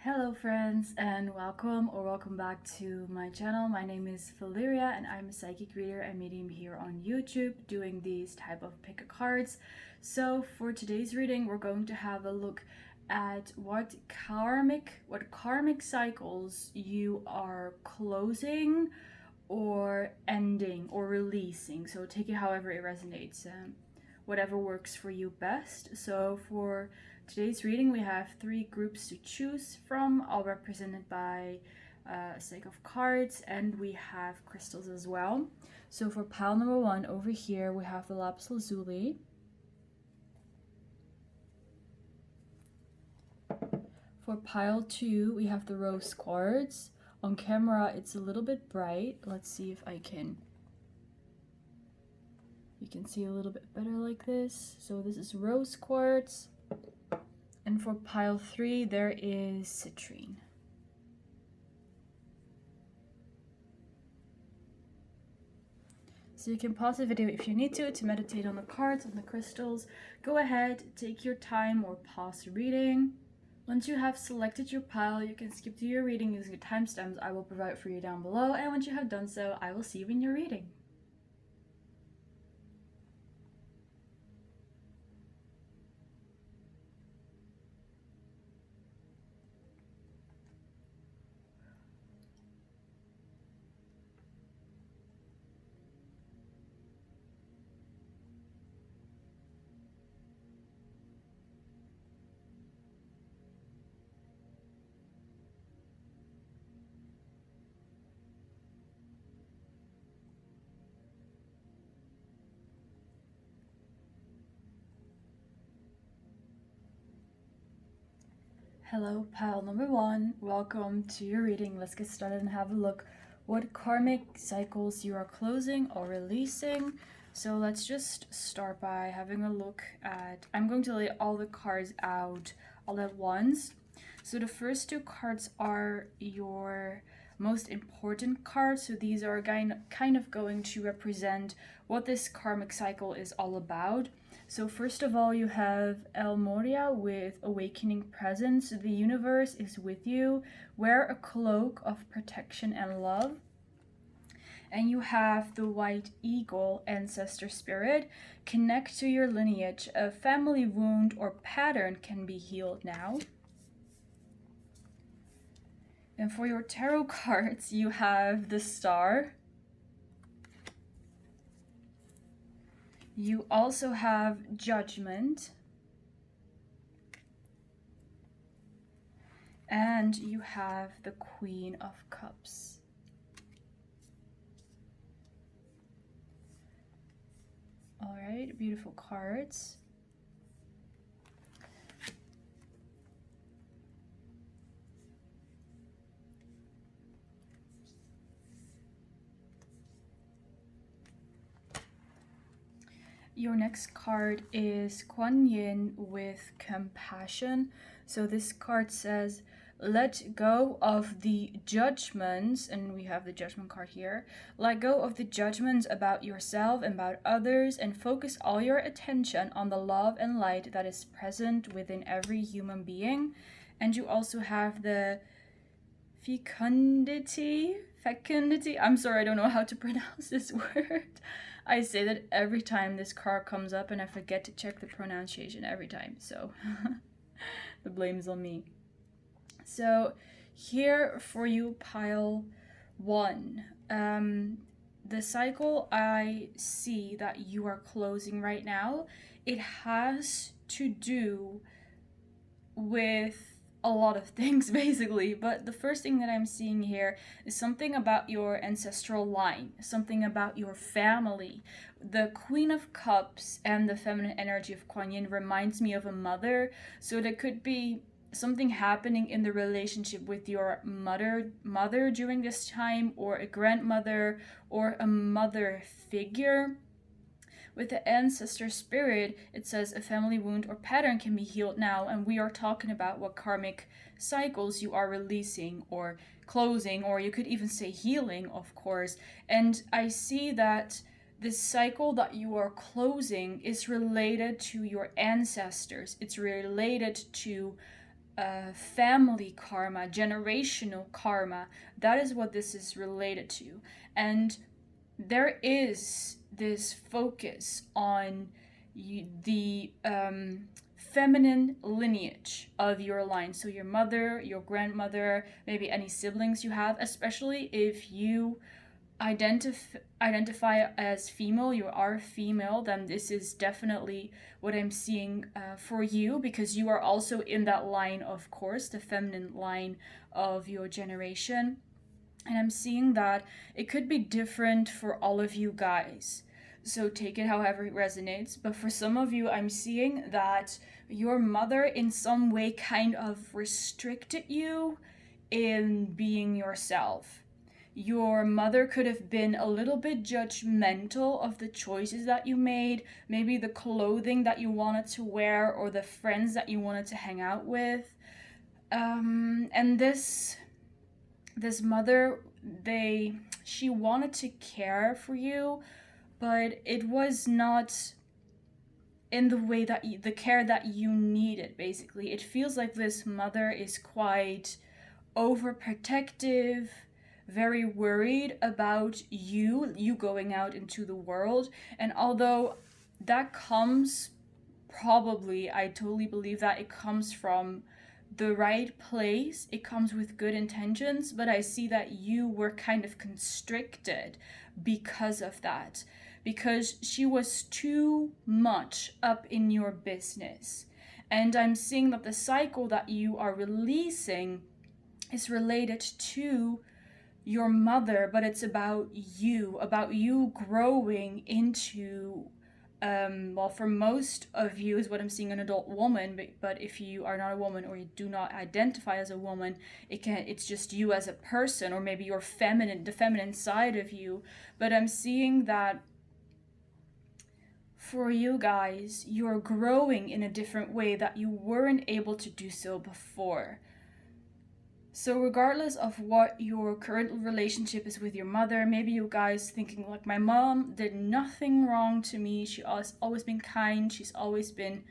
Hello friends and welcome back to my channel. My name is Valeria and I'm a psychic reader and medium here on YouTube doing these type of pick a cards. So for today's reading we're going to have a look at what karmic cycles you are closing or ending or releasing. So take it however it resonates, whatever works for you best. So for today's reading we have three groups to choose from, all represented by a stack of cards, and we have crystals as well. So for pile number one over here we have the Lapis Lazuli. For pile two we have the Rose Quartz. On camera it's a little bit bright. Let's see if you can see a little bit better like this. So this is Rose Quartz. And for pile three, there is Citrine. So you can pause the video if you need to meditate on the cards, on the crystals. Go ahead, take your time or pause the reading. Once you have selected your pile, you can skip to your reading using the timestamps I will provide for you down below. And once you have done so, I will see you in your reading. Hello, pile number one. Welcome to your reading. Let's get started and have a look what karmic cycles you are closing or releasing. So let's just start by having a look at, I'm going to lay all the cards out all at once. So the first two cards are your most important cards. So these are kind of going to represent what this karmic cycle is all about. So first of all, you have El Moria with Awakening Presence. The universe is with you. Wear a cloak of protection and love. And you have the White Eagle, Ancestor Spirit. Connect to your lineage. A family wound or pattern can be healed now. And for your tarot cards, you have the Star. You also have Judgment. And you have the Queen of Cups. All right, beautiful cards. Your next card is Kuan Yin with Compassion. So this card says, let go of the judgments, and we have the Judgment card here. Let go of the judgments about yourself and about others, and focus all your attention on the love and light that is present within every human being. And you also have the fecundity. I'm sorry, I don't know how to pronounce this word. I say that every time this card comes up and I forget to check the pronunciation every time, so the blame's on me. So here for you, pile one, the cycle I see that you are closing right now, it has to do with a lot of things basically, but the first thing that I'm seeing here is something about your ancestral line, something about your family. The Queen of Cups and the feminine energy of Kuan Yin reminds me of a mother, so there could be something happening in the relationship with your mother during this time, or a grandmother or a mother figure. With the Ancestor Spirit, it says a family wound or pattern can be healed now, and we are talking about what karmic cycles you are releasing or closing, or you could even say healing, of course. And I see that this cycle that you are closing is related to your ancestors. It's related to family karma, generational karma. That is what this is related to. And there is this focus on the feminine lineage of your line. So your mother, your grandmother, maybe any siblings you have, especially if you identify as female, you are female, then this is definitely what I'm seeing for you, because you are also in that line, of course, the feminine line of your generation. And I'm seeing that it could be different for all of you guys. So take it however it resonates. But for some of you, I'm seeing that your mother in some way kind of restricted you in being yourself. Your mother could have been a little bit judgmental of the choices that you made, maybe the clothing that you wanted to wear or the friends that you wanted to hang out with. And this mother, she wanted to care for you, but it was not in the way that the care that you needed. Basically, it feels like this mother is quite overprotective, very worried about you going out into the world. And although that comes, probably, I totally believe that it comes from the right place, it comes with good intentions, but I see that you were kind of constricted because of that, because she was too much up in your business. And I'm seeing that the cycle that you are releasing is related to your mother, but it's about you growing into well, for most of you is what I'm seeing, an adult woman, but if you are not a woman or you do not identify as a woman, it's just you as a person, or maybe your the feminine side of you. But I'm seeing that for you guys, you're growing in a different way that you weren't able to do so before. So regardless of what your current relationship is with your mother, maybe you guys thinking like, my mom did nothing wrong to me, she always been kind, she's always been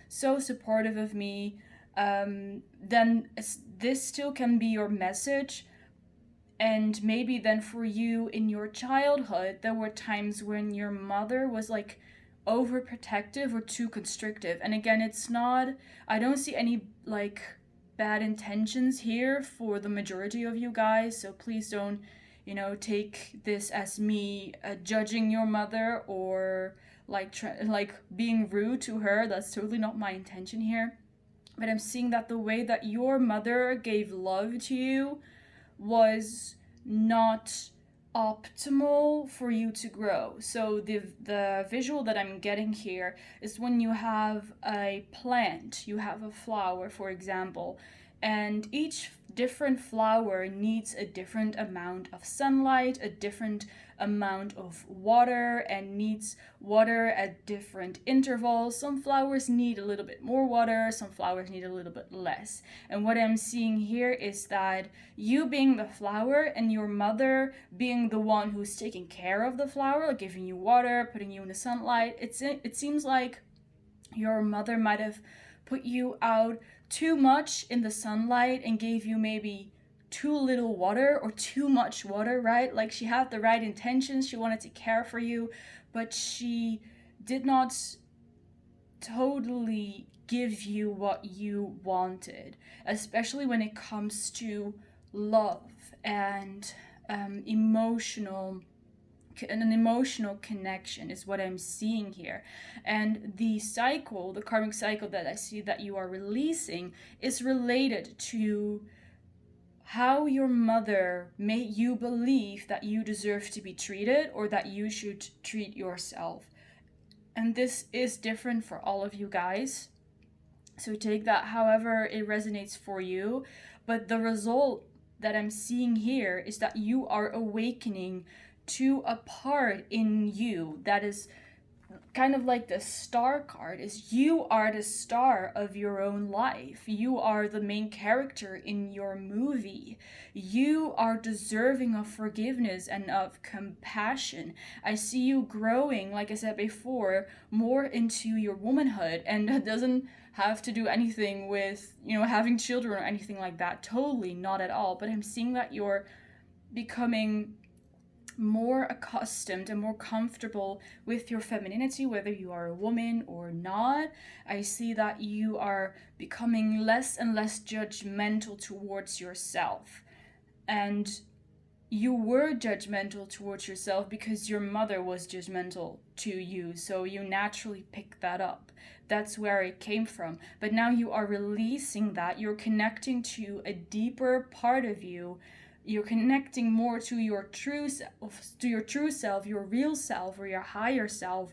so supportive of me, then this still can be your message. And maybe then for you in your childhood, there were times when your mother was like overprotective or too constrictive. And again, I don't see any like bad intentions here for the majority of you guys, so please don't take this as me judging your mother or like being rude to her. That's totally not my intention here. But I'm seeing that the way that your mother gave love to you was not optimal for you to grow. So the visual that I'm getting here is when you have a plant, you have a flower, for example, and each different flower needs a different amount of sunlight, a different amount of water, and needs water at different intervals. Some flowers need a little bit more water, some flowers need a little bit less. And what I'm seeing here is that you being the flower and your mother being the one who's taking care of the flower, like giving you water, putting you in the sunlight, it seems like your mother might have put you out too much in the sunlight and gave you maybe too little water or too much water, right? Like she had the right intentions, she wanted to care for you, but she did not totally give you what you wanted, especially when it comes to love and an emotional connection is what I'm seeing here. And the karmic cycle that I see that you are releasing is related to how your mother made you believe that you deserve to be treated or that you should treat yourself. And this is different for all of you guys. So take that however it resonates for you. But the result that I'm seeing here is that you are awakening to a part in you that is kind of like the star card, is you are the star of your own life. You are the main character in your movie. You are deserving of forgiveness and of compassion. I see you growing, like I said before, more into your womanhood, and that doesn't have to do anything with, having children or anything like that. Totally not at all. But I'm seeing that you're becoming more accustomed and more comfortable with your femininity, whether you are a woman or not. I see that you are becoming less and less judgmental towards yourself. And you were judgmental towards yourself because your mother was judgmental to you, so you naturally pick that up. That's where it came from. But now you are releasing that. You're connecting to a deeper part of you. You're connecting more to your true self, your real self, or your higher self.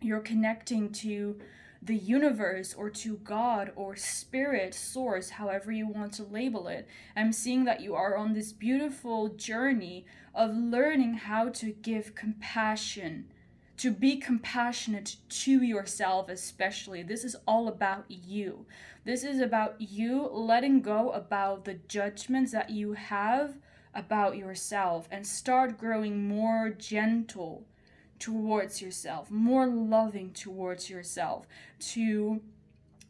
You're connecting to the universe, or to God, or spirit, source, however you want to label it. I'm seeing that you are on this beautiful journey of learning how to give compassion, to be compassionate to yourself especially. This is all about you. This is about you letting go about the judgments that you have about yourself, and start growing more gentle towards yourself, more loving towards yourself, to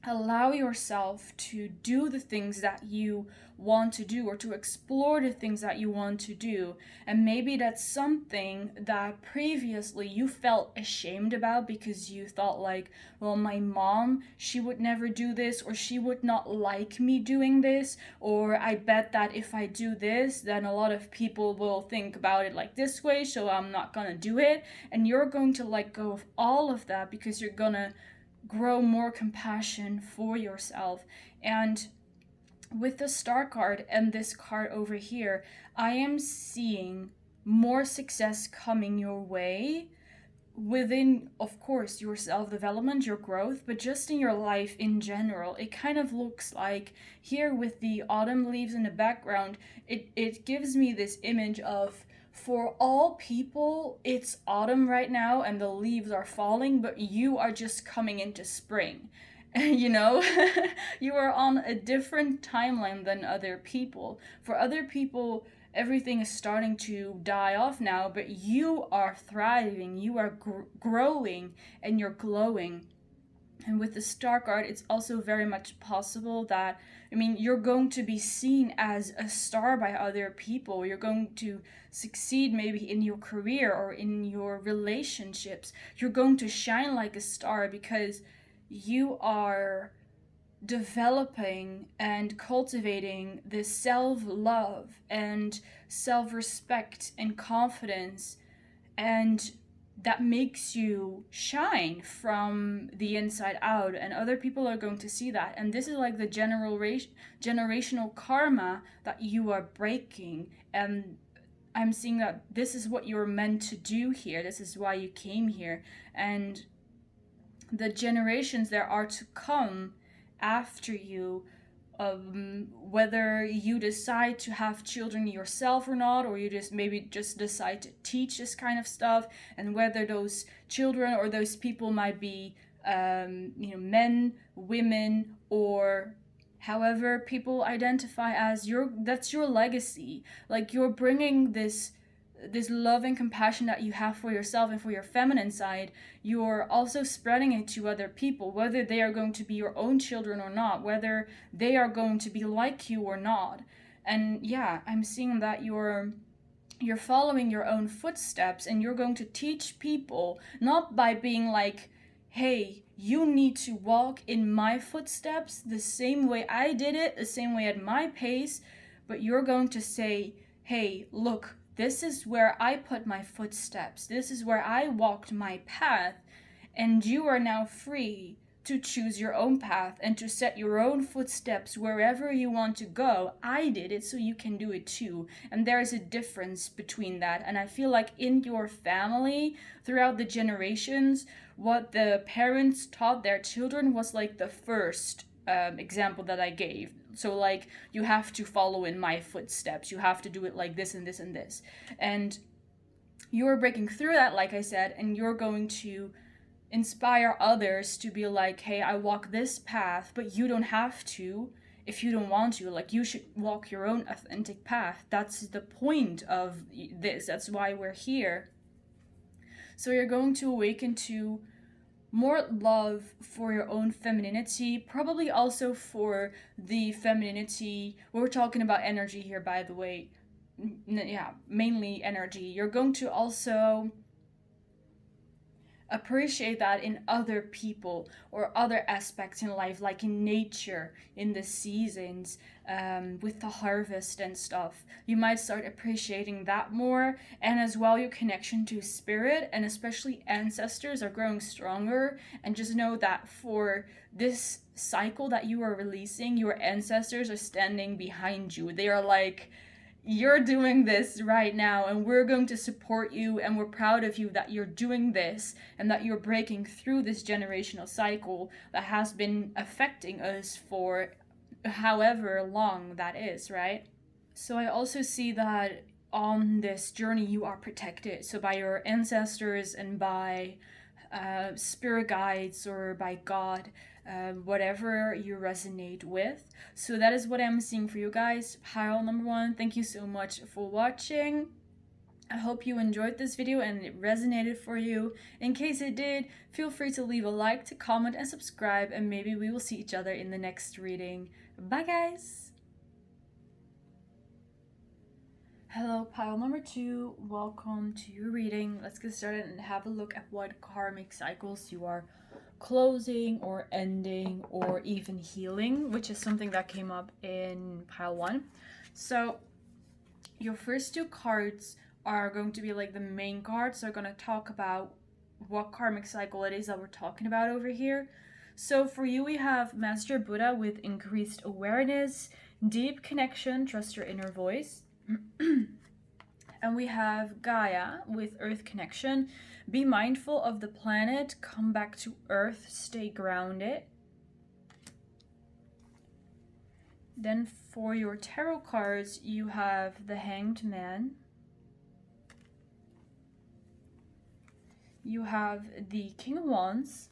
allow yourself to do the things that you want to do, or to explore the things that you want to do. And maybe that's something that previously you felt ashamed about because you thought like, well, my mom, she would never do this, or she would not like me doing this, or I bet that if I do this, then a lot of people will think about it like this way, so I'm not gonna do it. And you're going to let go of all of that because you're gonna grow more compassion for yourself. And with the star card and this card over here, I am seeing more success coming your way within, of course, your self-development, your growth, but just in your life in general. It kind of looks like here with the autumn leaves in the background, it gives me this image of, for all people, it's autumn right now and the leaves are falling, but you are just coming into spring. You are on a different timeline than other people. For other people, everything is starting to die off now, but you are thriving, you are growing, and you're glowing. And with the star card, it's also very much possible that, you're going to be seen as a star by other people. You're going to succeed maybe in your career or in your relationships. You're going to shine like a star because you are developing and cultivating this self-love and self-respect and confidence, and that makes you shine from the inside out, and other people are going to see that. And this is like the generational karma that you are breaking, and I'm seeing that this is what you're meant to do here. This is why you came here. And the generations that are to come after you, whether you decide to have children yourself or not, or you just decide to teach this kind of stuff, and whether those children or those people might be men, women, or however people identify as, that's your legacy. Like, you're bringing this love and compassion that you have for yourself and for your feminine side, you're also spreading it to other people, whether they are going to be your own children or not, whether they are going to be like you or not. And yeah, I'm seeing that you're following your own footsteps, and you're going to teach people, not by being like, hey, you need to walk in my footsteps the same way I did it, the same way at my pace, but you're going to say, hey, look, this is where I put my footsteps. This is where I walked my path. And you are now free to choose your own path and to set your own footsteps wherever you want to go. I did it, so you can do it too. And there is a difference between that. And I feel like in your family, throughout the generations, what the parents taught their children was like the first example that I gave. So like, you have to follow in my footsteps, you have to do it like this and this and this. And you're breaking through that, like I said, and you're going to inspire others to be like, hey, I walk this path, but you don't have to if you don't want to. Like, you should walk your own authentic path. That's the point of this. That's why we're here. So you're going to awaken to more love for your own femininity, probably also for the femininity. We're talking about energy here, by the way. Yeah, mainly energy. You're going to also appreciate that in other people or other aspects in life, like in nature, in the seasons, with the harvest and stuff. You might start appreciating that more, and as well your connection to spirit and especially ancestors are growing stronger. And just know that for this cycle that you are releasing, your ancestors are standing behind you. They are like, you're doing this right now, and we're going to support you, and we're proud of you that you're doing this and that you're breaking through this generational cycle that has been affecting us for however long that is, right? So I also see that on this journey you are protected, so by your ancestors and by spirit guides or by God, whatever you resonate with. So that is what I'm seeing for you guys. Pile number 1, thank you so much for watching. I hope you enjoyed this video and it resonated for you. In case it did, feel free to leave a like, to comment and subscribe, and maybe we will see each other in the next reading. Bye guys! Hello, pile number 2, welcome to your reading. Let's get started and have a look at what karmic cycles you are closing or ending or even healing, which is something that came up in pile 1. So your first 2 cards are going to be like the main cards. So I'm going to talk about what karmic cycle it is that we're talking about over here. So for you, we have Master Buddha with increased awareness, deep connection, trust your inner voice. And we have Gaia with earth connection. Be mindful of the planet, come back to earth, stay grounded. Then for your tarot cards, you have the Hanged Man. You have the King of Wands.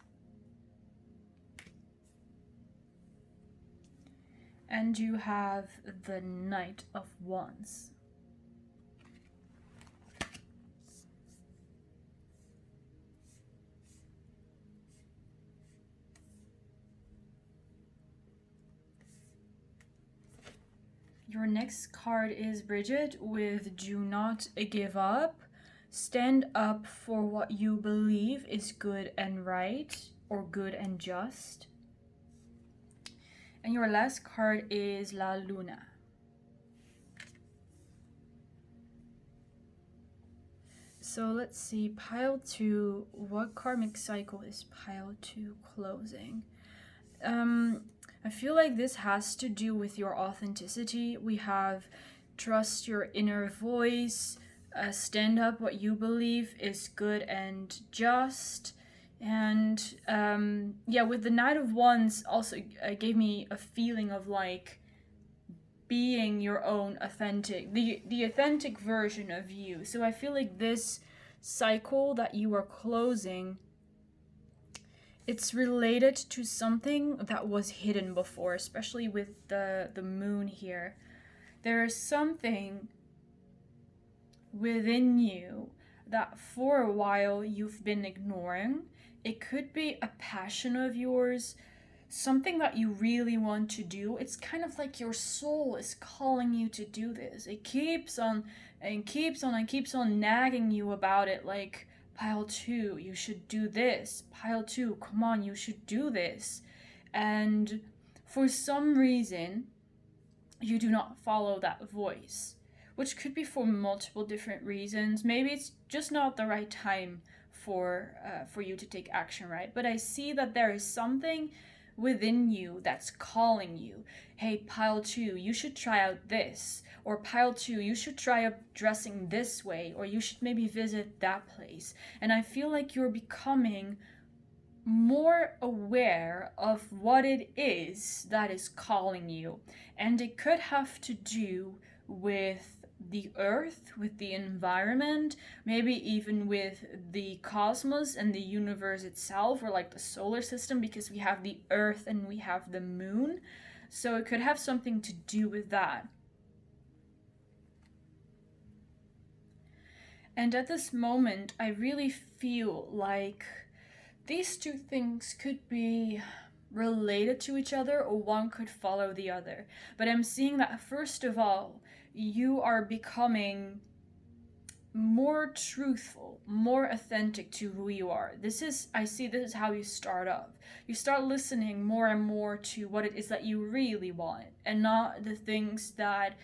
And you have the Knight of Wands. Your next card is Bridget with Do Not Give Up. Stand up for what you believe is good and right, or good and just. And your last card is La Luna. So let's see, pile 2, what karmic cycle is pile 2 closing? I feel like this has to do with your authenticity. We have trust your inner voice, stand up what you believe is good and just. And yeah, with the Knight of Wands also gave me a feeling of like being your own authentic, the authentic version of you. So I feel like this cycle that you are closing, it's related to something that was hidden before, especially with the moon here. There is something within you that for a while you've been ignoring. It could be a passion of yours, something that you really want to do. It's kind of like your soul is calling you to do this. It keeps on and keeps on and keeps on nagging you about it, like, pile 2, you should do this. Pile 2, come on, you should do this. And for some reason, you do not follow that voice, which could be for multiple different reasons. Maybe it's just not the right time for you to take action, right? But I see that there is something within you that's calling you. Hey, pile 2, you should try out this. Or pile 2, you should try up dressing this way. Or you should maybe visit that place. And I feel like you're becoming more aware of what it is that is calling you. And it could have to do with the earth, with the environment, maybe even with the cosmos and the universe itself, or like the solar system, because we have the earth and we have the moon. So it could have something to do with that. And at this moment, I really feel like these two things could be related to each other, or one could follow the other. But I'm seeing that, first of all, you are becoming more truthful, more authentic to who you are. I see this is how you start off. You start listening more and more to what it is that you really want, and not the things that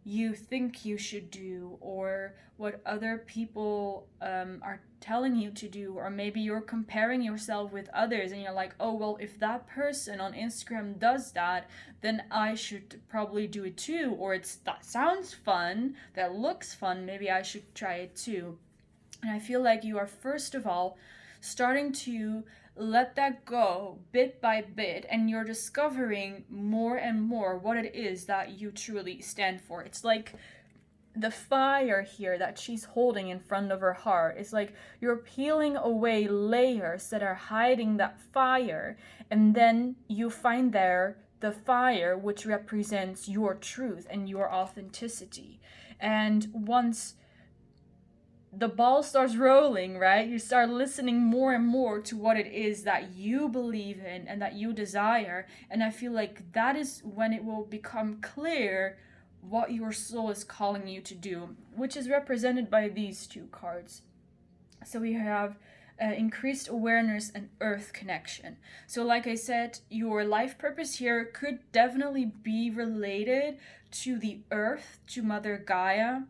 you think you should do, or what other people are telling you to do, or maybe you're comparing yourself with others and you're like, oh well, if that person on Instagram does that, then I should probably do it too, or that sounds fun, that looks fun, maybe I should try it too. And I feel like you are, first of all, starting to let that go bit by bit, and you're discovering more and more what it is that you truly stand for. It's like the fire here that she's holding in front of her heart. It's like you're peeling away layers that are hiding that fire, and then you find there the fire which represents your truth and your authenticity. And once the ball starts rolling, right? You start listening more and more to what it is that you believe in and that you desire. And I feel like that is when it will become clear what your soul is calling you to do, which is represented by these two cards. So we have increased awareness and earth connection. So like I said, your life purpose here could definitely be related to the earth, to Mother Gaia.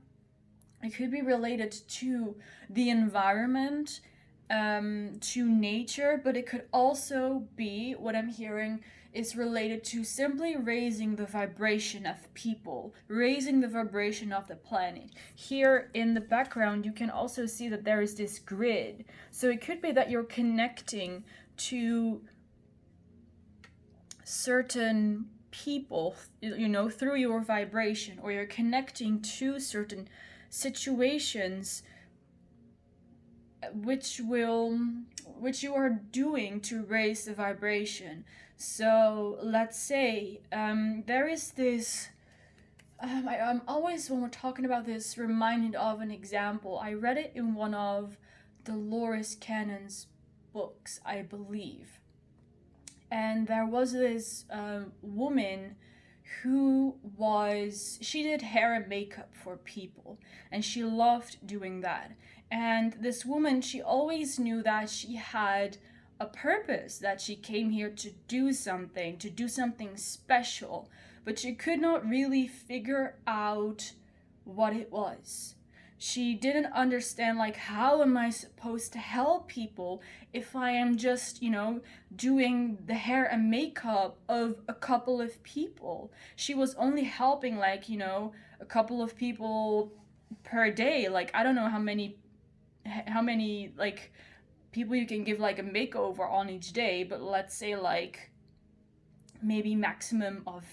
It could be related to the environment, to nature, but it could also be, what I'm hearing, is related to simply raising the vibration of people, raising the vibration of the planet. Here in the background, you can also see that there is this grid. So it could be that you're connecting to certain people, through your vibration, or you're connecting to certain situations which you are doing to raise the vibration. So let's say there is this I'm always, when we're talking about this, reminded of an example. I read it in one of Dolores Cannon's books, I believe, and there was this woman she did hair and makeup for people, and she loved doing that. And this woman, she always knew that she had a purpose, that she came here to do something special, but she could not really figure out what it was. She didn't understand, like, how am I supposed to help people if I am just, doing the hair and makeup of a couple of people. She was only helping, like, a couple of people per day. Like, I don't know how many like people you can give like a makeover on each day, but let's say like maybe maximum of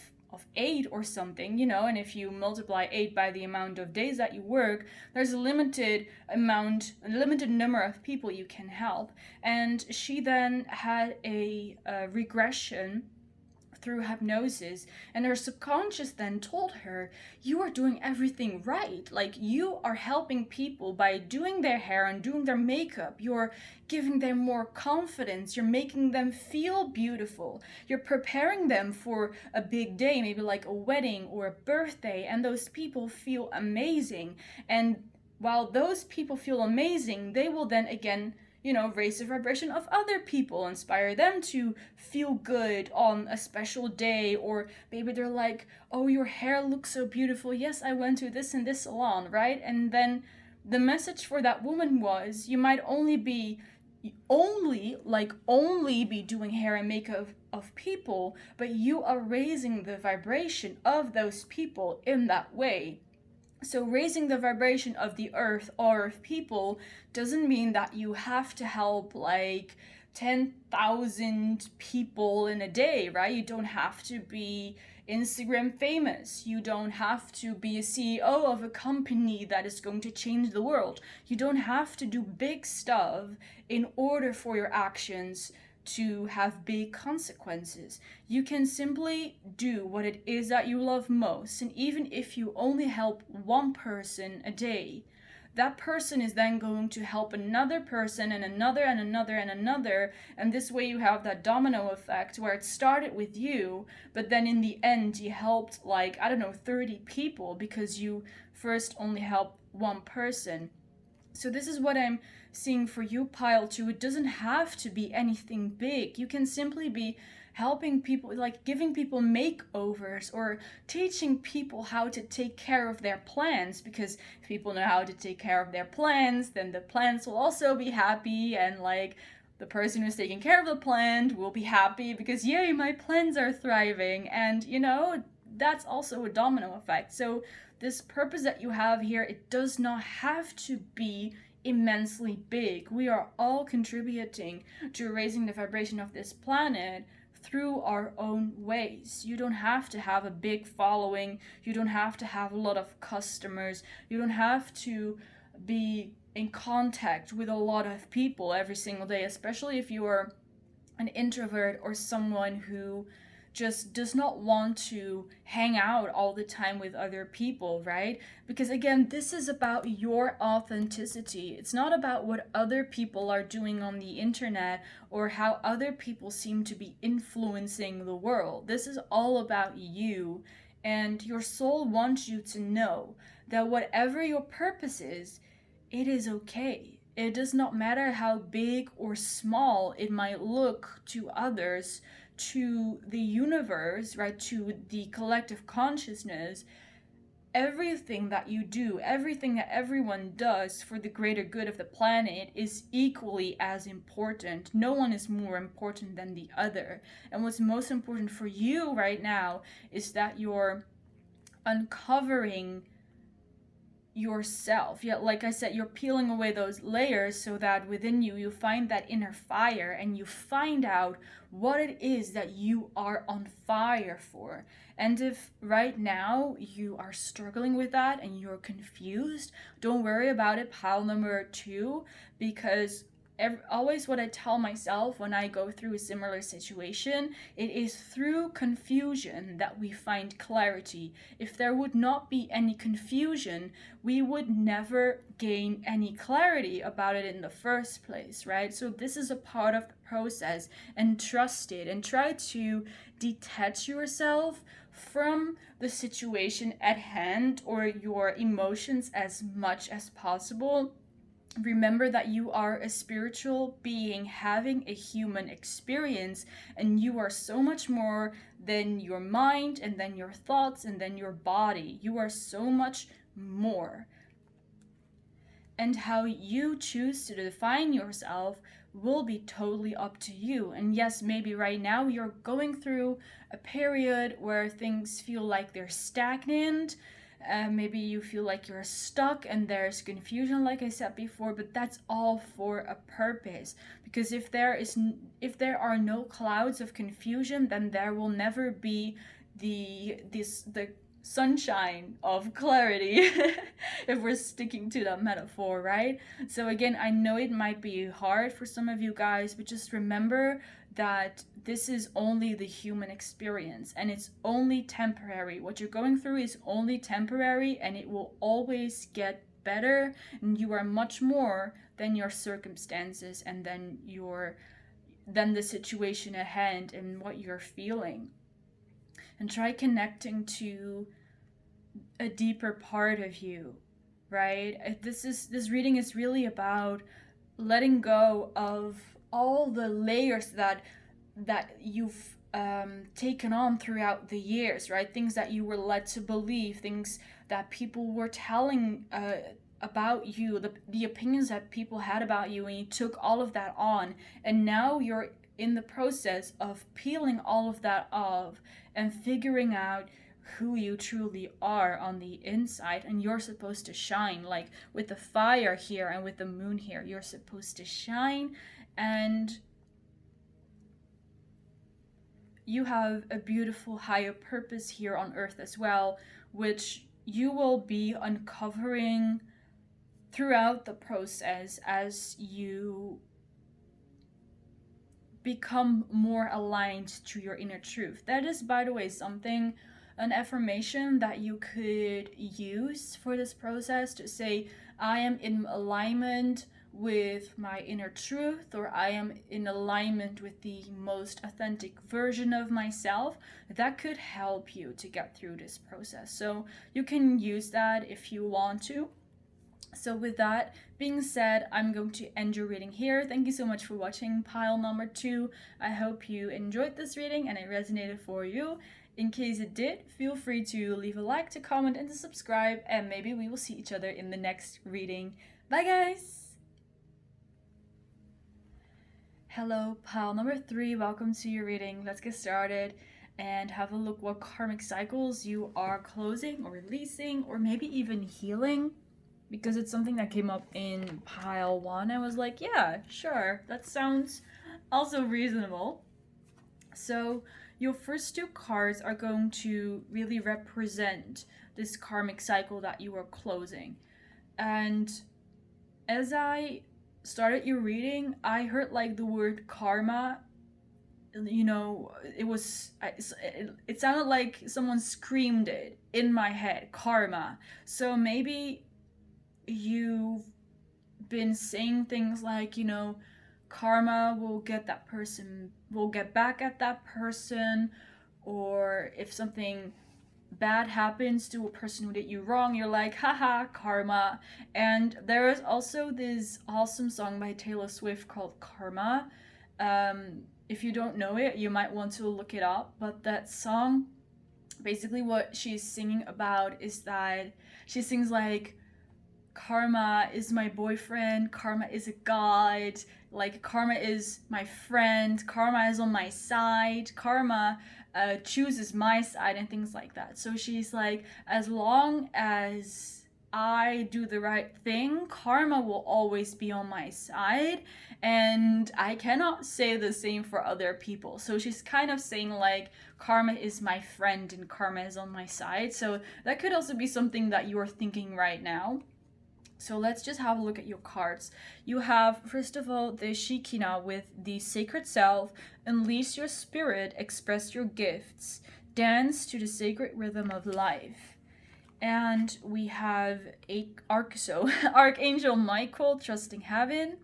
8 or something, and if you multiply 8 by the amount of days that you work, there's a limited number of people you can help. And she then had a regression through hypnosis, and her subconscious then told her, you are doing everything right. Like, you are helping people by doing their hair and doing their makeup. You're giving them more confidence. You're making them feel beautiful. You're preparing them for a big day, maybe like a wedding or a birthday, and those people feel amazing. And while those people feel amazing, they will then again raise the vibration of other people, inspire them to feel good on a special day. Or maybe they're like, oh, your hair looks so beautiful. Yes, I went to this and this salon, right? And then the message for that woman was, you might only be doing hair and makeup of people, but you are raising the vibration of those people in that way. So raising the vibration of the earth or of people doesn't mean that you have to help like 10,000 people in a day, right? You don't have to be Instagram famous. You don't have to be a CEO of a company that is going to change the world. You don't have to do big stuff in order for your actions to have big consequences. You can simply do what it is that you love most, and even if you only help one person a day, that person is then going to help another person and another and another and another, and this way you have that domino effect where it started with you, but then in the end you helped, like, I don't know, 30 people because you first only helped one person. So this is what I'm seeing for you, pile 2. It doesn't have to be anything big. You can simply be helping people, like giving people makeovers or teaching people how to take care of their plants, because if people know how to take care of their plants, then the plants will also be happy, and like the person who's taking care of the plant will be happy because yay, my plants are thriving. And you know, that's also a domino effect. So this purpose that you have here, it does not have to be immensely big. We are all contributing to raising the vibration of this planet through our own ways. You don't have to have a big following. You don't have to have a lot of customers. You don't have to be in contact with a lot of people every single day, especially if you are an introvert or someone who just does not want to hang out all the time with other people, right? Because again, this is about your authenticity. It's not about what other people are doing on the internet or how other people seem to be influencing the world. This is all about you, and your soul wants you to know that whatever your purpose is, it is okay. It does not matter how big or small it might look to others, to the universe, right, to the collective consciousness. Everything that you do, everything that everyone does for the greater good of the planet is equally as important. No one is more important than the other. And what's most important for you right now is that you're uncovering yourself. Yeah, like I said, you're peeling away those layers so that within you, you find that inner fire and you find out what it is that you are on fire for. And if right now you are struggling with that and you're confused, don't worry about it, pile number 2, because always what I tell myself when I go through a similar situation, it is through confusion that we find clarity. If there would not be any confusion, we would never gain any clarity about it in the first place, right? So this is a part of the process, and trust it and try to detach yourself from the situation at hand or your emotions as much as possible. Remember that you are a spiritual being having a human experience, and you are so much more than your mind and then your thoughts and then your body. You are so much more. And how you choose to define yourself will be totally up to you. And yes, maybe right now you're going through a period where things feel like they're stagnant. Maybe you feel like you're stuck and there's confusion, like I said before, but that's all for a purpose. Because if there are no clouds of confusion, then there will never be the sunshine of clarity, if we're sticking to that metaphor, right? So again, I know it might be hard for some of you guys, but just remember that this is only the human experience and it's only temporary. What you're going through is only temporary, and it will always get better, and you are much more than your circumstances and than the situation at hand and what you're feeling. And try connecting to a deeper part of you, right? This reading is really about letting go of all the layers that you've taken on throughout the years, right? Things that you were led to believe, things that people were telling about you, the opinions that people had about you, and you took all of that on, and now you're in the process of peeling all of that off and figuring out who you truly are on the inside. And you're supposed to shine, like with the fire here and with the moon here. You're supposed to shine and you have a beautiful higher purpose here on earth as well, which you will be uncovering throughout the process as you become more aligned to your inner truth. That is, by the way, an affirmation that you could use for this process to say, I am in alignment with my inner truth, or I am in alignment with the most authentic version of myself. That could help you to get through this process. So you can use that if you want to. So with that being said, I'm going to end your reading here. Thank you so much for watching pile number 2. I hope you enjoyed this reading and it resonated for you. In case it did, feel free to leave a like, to comment, and to subscribe, and maybe we will see each other in the next reading. Bye guys! Hello, pile number 3. Welcome to your reading. Let's get started and have a look what karmic cycles you are closing or releasing, or maybe even healing. Because it's something that came up in pile 1. I was like, yeah, sure, that sounds also reasonable. So your first 2 cards are going to really represent this karmic cycle that you are closing. And as I started your reading, I heard like the word karma. You know, it sounded like someone screamed it in my head, karma. So maybe you've been saying things like, you know, karma will get back at that person, or if something bad happens to a person who did you wrong, you're like, haha, karma. And there is also this awesome song by Taylor Swift called Karma. If you don't know it, you might want to look it up. But that song, basically what she's singing about is that she sings like, karma is my boyfriend, karma is a god, like karma is my friend, karma is on my side, karma chooses my side, and things like that. So she's like, as long as I do the right thing, karma will always be on my side, and I cannot say the same for other people. So she's kind of saying like, karma is my friend and karma is on my side. So that could also be something that you're thinking right now. So let's just have a look at your cards. You have, first of all, the Shekinah with the sacred self. Unleash your spirit, express your gifts, dance to the sacred rhythm of life. And we have Archangel Michael, trusting heaven.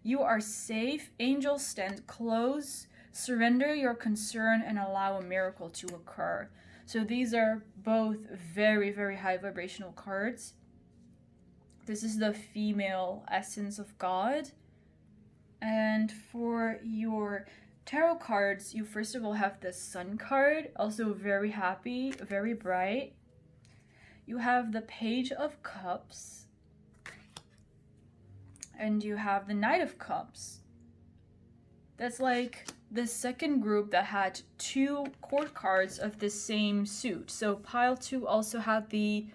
You are safe. Angels, stand close. Surrender your concern and allow a miracle to occur. So these are both very, very high vibrational cards. This is the female essence of God. And for your tarot cards, you first of all have the Sun card, also very happy, very bright. You have the Page of Cups. And you have the Knight of Cups. That's like the second group that had 2 court cards of the same suit. So pile 2 also had the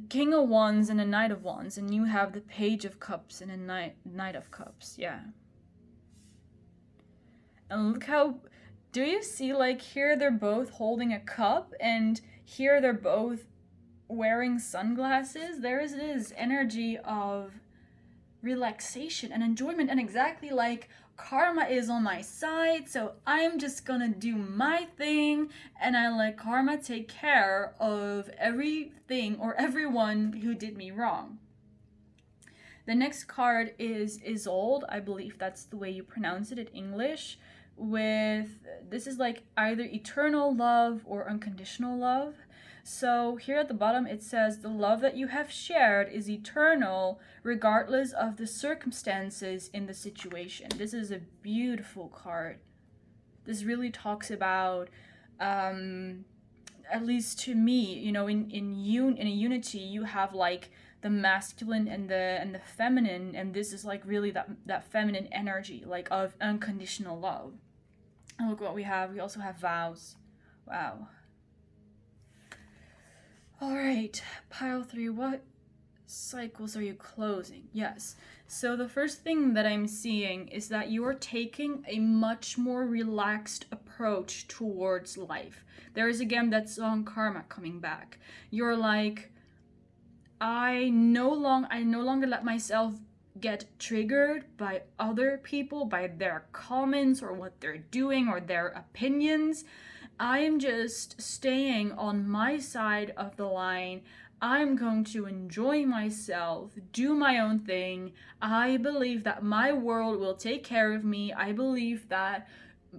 King of Wands and the Knight of Wands, and you have the Page of Cups and a Knight of Cups, yeah. And look how, do you see, like, here they're both holding a cup, and here they're both wearing sunglasses? There is this energy of relaxation and enjoyment, and exactly like karma is on my side, so I'm just gonna do my thing, and I let karma take care of everything or everyone who did me wrong. The next card is Isolde, I believe that's the way you pronounce it in English, this is like either eternal love or unconditional love. So here at the bottom it says, the love that you have shared is eternal regardless of the circumstances in the situation. This is a beautiful card. This really talks about, at least to me, you know, in a unity you have like the masculine and the feminine, and this is like really that feminine energy, like of unconditional love. And look what we have. We also have vows. Wow. All right, pile 3, what cycles are you closing? Yes, so the first thing that I'm seeing is that you are taking a much more relaxed approach approach towards life. There is again that song Karma coming back. You're like, I no longer let myself get triggered by other people, by their comments or what they're doing or their opinions. I am just staying on my side of the line. I'm going to enjoy myself, do my own thing. I believe that my world will take care of me. I believe that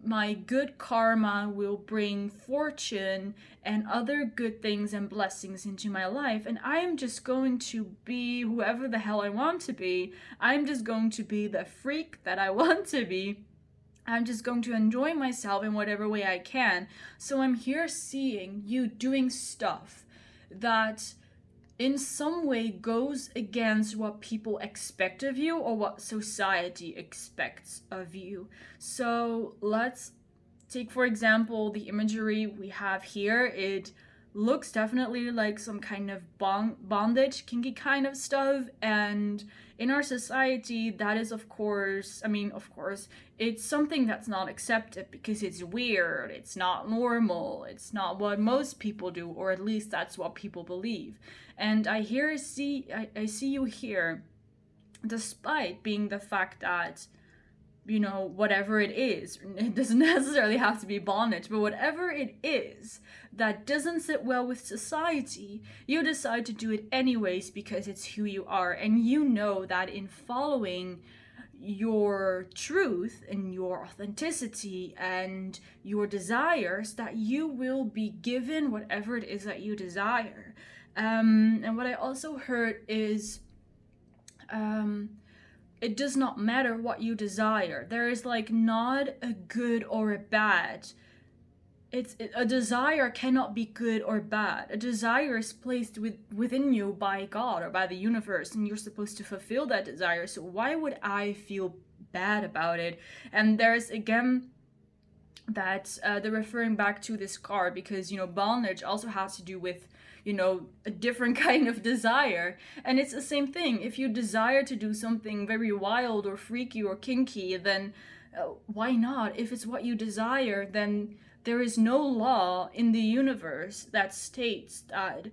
my good karma will bring fortune and other good things and blessings into my life, and I'm just going to be whoever the hell I want to be. I'm just going to be the freak that I want to be. I'm just going to enjoy myself in whatever way I can. So I'm here seeing you doing stuff that in some way goes against what people expect of you or what society expects of you. So let's take, for example, the imagery we have here. It looks definitely like some kind of bondage, kinky kind of stuff. And in our society, that is, of course, it's something that's not accepted because it's weird, it's not normal, it's not what most people do, or at least that's what people believe. And I see you here, despite being the fact that, whatever it is, it doesn't necessarily have to be bondage, but whatever it is that doesn't sit well with society, you decide to do it anyways because it's who you are. And you know that in following your truth and your authenticity and your desires, that you will be given whatever it is that you desire. And what I also heard is, it does not matter what you desire. There is not a good or a bad. A desire cannot be good or bad. A desire is placed within you by God or by the universe, and you're supposed to fulfill that desire. So why would I feel bad about it? And there's again that they're referring back to this card because bondage also has to do with a different kind of desire. And it's the same thing. If you desire to do something very wild or freaky or kinky, then why not? If it's what you desire, then there is no law in the universe that states that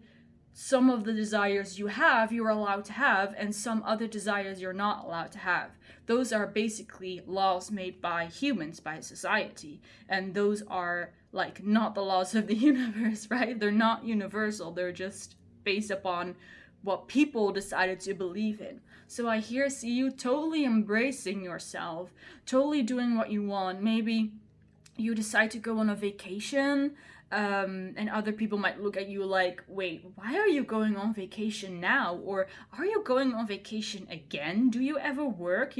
some of the desires you have, you're allowed to have, and some other desires you're not allowed to have. Those are basically laws made by humans, by society. And those are not the laws of the universe, right? They're not universal. They're just based upon what people decided to believe in. So I see you totally embracing yourself, totally doing what you want. Maybe you decide to go on a vacation, and other people might look at you like, wait, why are you going on vacation now? Or are you going on vacation again? Do you ever work?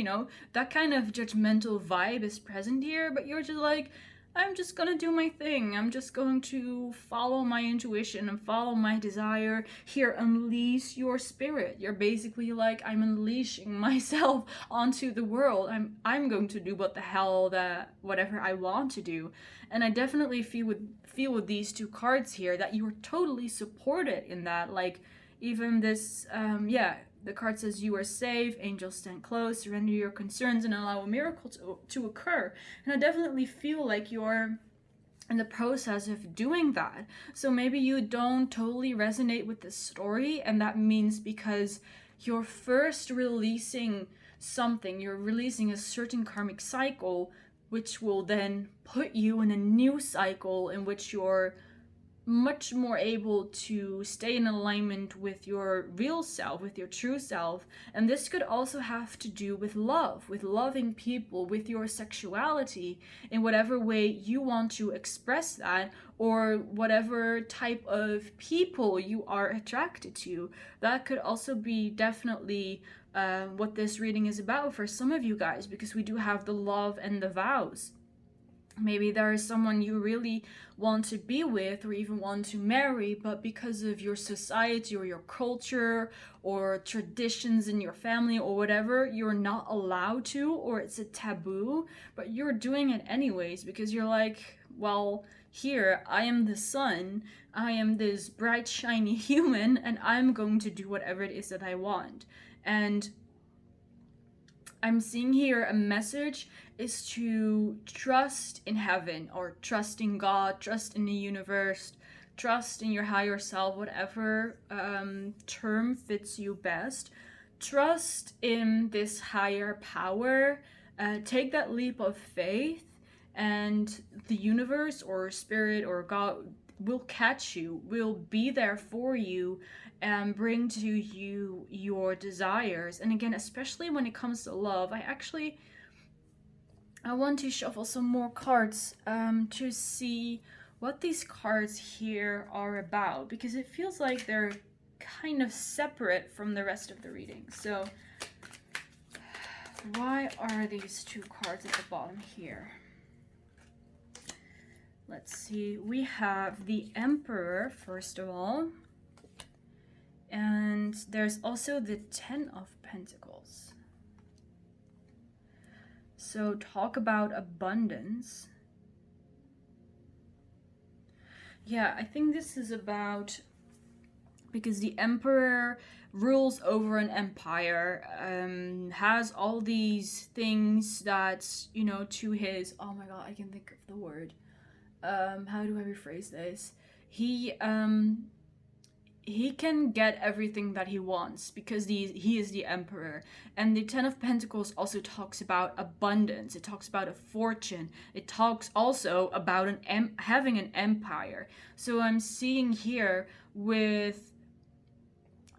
That kind of judgmental vibe is present here, but you're just like, I'm just gonna do my thing. I'm just going to follow my intuition and follow my desire. Here, unleash your spirit. You're basically like, I'm unleashing myself onto the world. I'm going to do whatever I want to do. And I definitely feel with these two cards here that you're totally supported in that. Even this, the card says you are safe, angels stand close, surrender your concerns and allow a miracle to occur. And I definitely feel like you're in the process of doing that. So maybe you don't totally resonate with the story, and that means because you're first releasing something, you're releasing a certain karmic cycle, which will then put you in a new cycle in which you're much more able to stay in alignment with your real self, with your true self. And this could also have to do with love, with loving people, with your sexuality, in whatever way you want to express that, or whatever type of people you are attracted to. That could also be definitely what this reading is about for some of you guys, because we do have the love and the vows. Maybe there is someone you really want to be with or even want to marry, but because of your society or your culture or traditions in your family or whatever, you're not allowed to, or it's a taboo, but you're doing it anyways because you're like, well, here, I am the sun, I am this bright, shiny human, and I'm going to do whatever it is that I want. And I'm seeing here a message is to trust in heaven, or trust in God, trust in the universe, trust in your higher self, whatever term fits you best. Trust in this higher power. Take that leap of faith, and the universe or spirit or God will catch you, will be there for you, and bring to you your desires. And again, especially when it comes to love, I want to shuffle some more cards to see what these cards here are about, because it feels like they're kind of separate from the rest of the reading. So why are these two cards at the bottom here? Let's see. We have the Emperor, first of all. And there's also the Ten of Pentacles. So talk about abundance. Yeah, I think this is about, because the Emperor rules over an empire, has all these things that's, you know, to his, oh my god, I can think of the word. How do I rephrase this? He can get everything that he wants because he is the emperor. And the Ten of Pentacles also talks about abundance. It talks about a fortune. It talks also about having an empire. So I'm seeing here with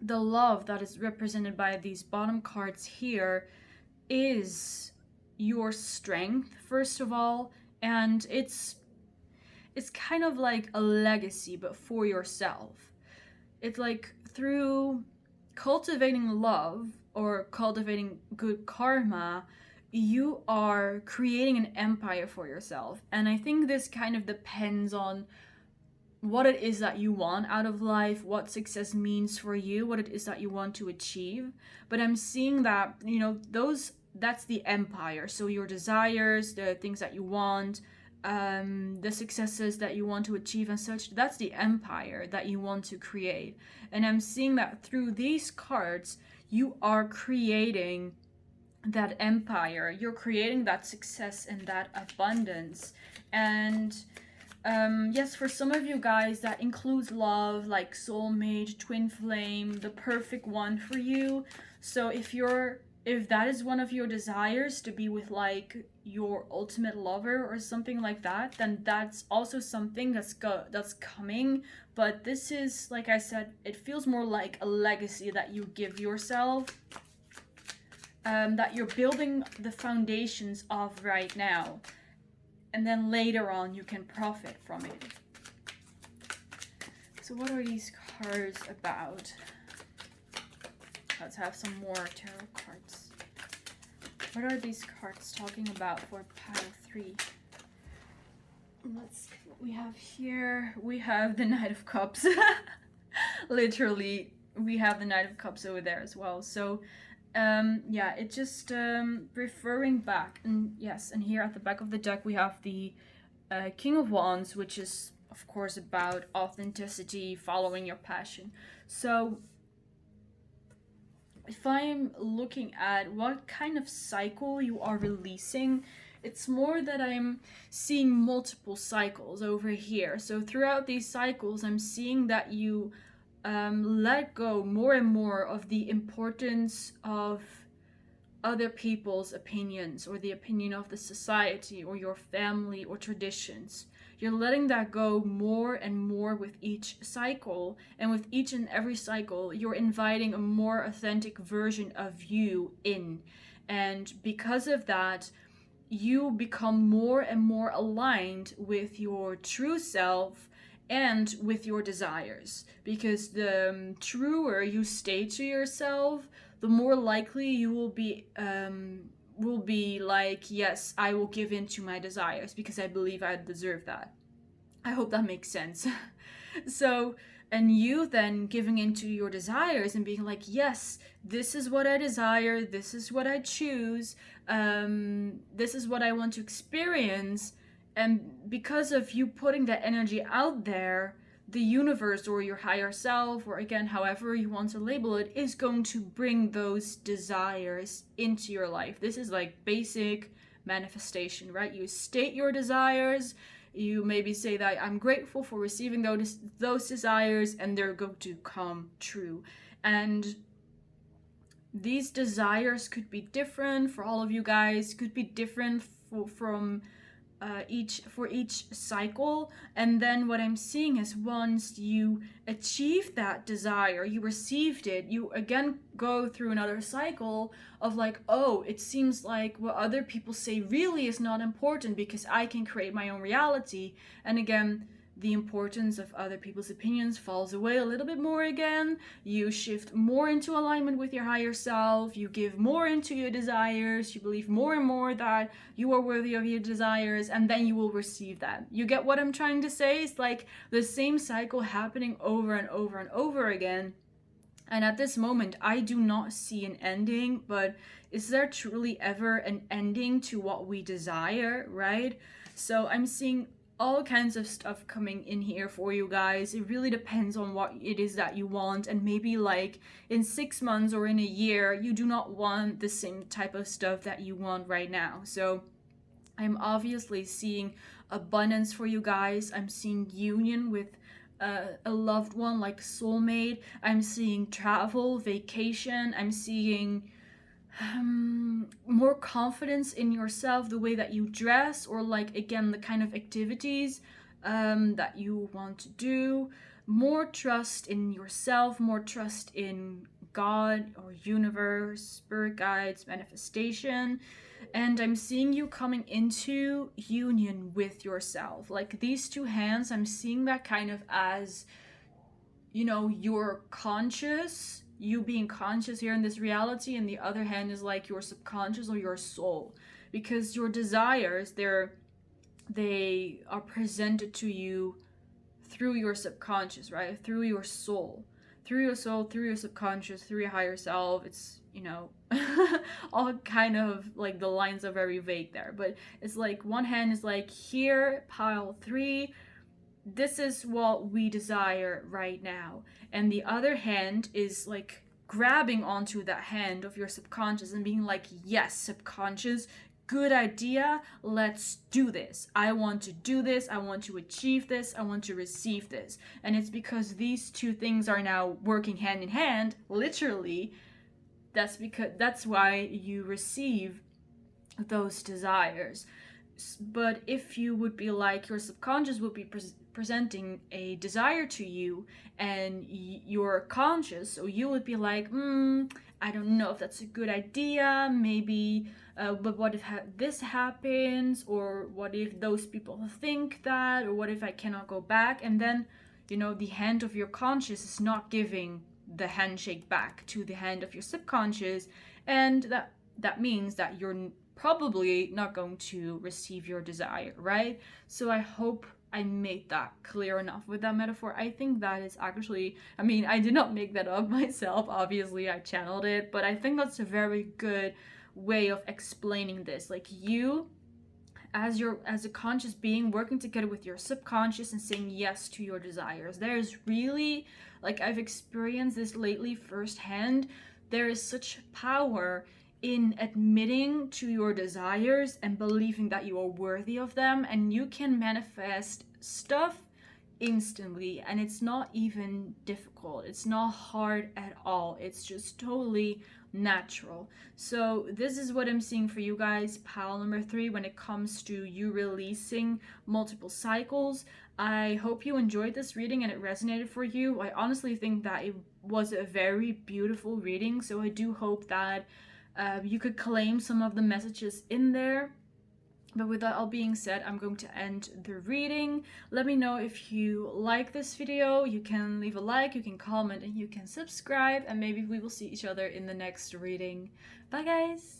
the love that is represented by these bottom cards here is your strength, first of all. And it's kind of like a legacy, but for yourself. It's like through cultivating love or cultivating good karma, you are creating an empire for yourself. And I think this kind of depends on what it is that you want out of life, what success means for you, what it is that you want to achieve. But I'm seeing that, you know, that's the empire. So your desires, the things that you want, the successes that you want to achieve and such, that's the empire that you want to create. And I'm seeing that through these cards, you are creating that empire, you're creating that success and that abundance. And yes, for some of you guys, that includes love, like soulmate, twin flame, the perfect one for you. So if that is one of your desires, to be with like your ultimate lover or something like that, then that's also something that's coming. But this is, like I said, it feels more like a legacy that you give yourself, that you're building the foundations of right now, and then later on you can profit from it. So what are these cards about? Let's have some more tarot cards. What are these cards talking about for pile 3? Let's see what we have here. We have the Knight of Cups. Literally, we have the Knight of Cups over there as well. So, yeah, it just referring back. And yes, and here at the back of the deck we have the King of Wands, which is, of course, about authenticity, following your passion. So if I'm looking at what kind of cycle you are releasing, it's more that I'm seeing multiple cycles over here. So throughout these cycles, I'm seeing that you let go more and more of the importance of other people's opinions, or the opinion of the society or your family or traditions. You're letting that go more and more with each cycle, and with each and every cycle you're inviting a more authentic version of you in. And because of that, you become more and more aligned with your true self and with your desires. Because the truer you stay to yourself, the more likely you will be like, yes, I will give in to my desires because I believe I deserve that. I hope that makes sense. So, and you then giving into your desires and being like, yes, this is what I desire, this is what I choose, this is what I want to experience. And because of you putting that energy out there, the universe or your higher self, or again, however you want to label it, is going to bring those desires into your life. This is like basic manifestation, right? You state your desires. You maybe say that I'm grateful for receiving those desires, and they're going to come true. And these desires could be different for all of you guys, could be different from each cycle. And then what I'm seeing is, once you achieve that desire, you received it, you again go through another cycle of like, oh, it seems like what other people say really is not important because I can create my own reality. And again, the importance of other people's opinions falls away a little bit more again. You shift more into alignment with your higher self. You give more into your desires. You believe more and more that you are worthy of your desires, and then you will receive that. You get what I'm trying to say? It's like the same cycle happening over and over and over again. And at this moment, I do not see an ending, but is there truly ever an ending to what we desire, right? So I'm seeing all kinds of stuff coming in here for you guys. It really depends on what it is that you want, and maybe like in 6 months or in a year, you do not want the same type of stuff that you want right now. So I'm obviously seeing abundance for you guys. I'm seeing union with a loved one, like soulmate. I'm seeing travel, vacation. I'm seeing more confidence in yourself, the way that you dress, or like again the kind of activities that you want to do. More trust in yourself, more trust in God or universe, spirit guides, manifestation. And I'm seeing you coming into union with yourself. Like these two hands, I'm seeing that kind of as, you know, your conscious, you being conscious here in this reality, and the other hand is like your subconscious or your soul, because your desires, they are presented to you through your subconscious, right? Through your soul, through your subconscious, through your higher self. It's, you know, all kind of like the lines are very vague there, but it's like one hand is like, here, pile 3, this is what we desire right now. And the other hand is like grabbing onto that hand of your subconscious and being like, yes, subconscious, good idea, let's do this. I want to do this, I want to achieve this, I want to receive this. And it's because these two things are now working hand in hand, literally. That's why you receive those desires. But if you would be like, your subconscious would be presenting a desire to you, and you're conscious, so you would be like, I don't know if that's a good idea, maybe, but what if this happens, or what if those people think that, or what if I cannot go back? And then, you know, the hand of your conscious is not giving the handshake back to the hand of your subconscious, and that means that you're probably not going to receive your desire, right? So I hope I made that clear enough with that metaphor. I think that is actually, I mean, I did not make that up myself, obviously I channeled it, but I think that's a very good way of explaining this. Like, you as a conscious being working together with your subconscious and saying yes to your desires. There's really, like, I've experienced this lately firsthand, there is such power in admitting to your desires and believing that you are worthy of them, and you can manifest stuff instantly, and it's not even difficult, it's not hard at all, it's just totally natural. So this is what I'm seeing for you guys, pile number 3, when it comes to you releasing multiple cycles. I hope you enjoyed this reading and it resonated for you. I honestly think that it was a very beautiful reading, so I do hope that you could claim some of the messages in there. But with that all being said, I'm going to end the reading. Let me know if you like this video. You can leave a like, you can comment, and you can subscribe, and maybe we will see each other in the next reading. Bye guys!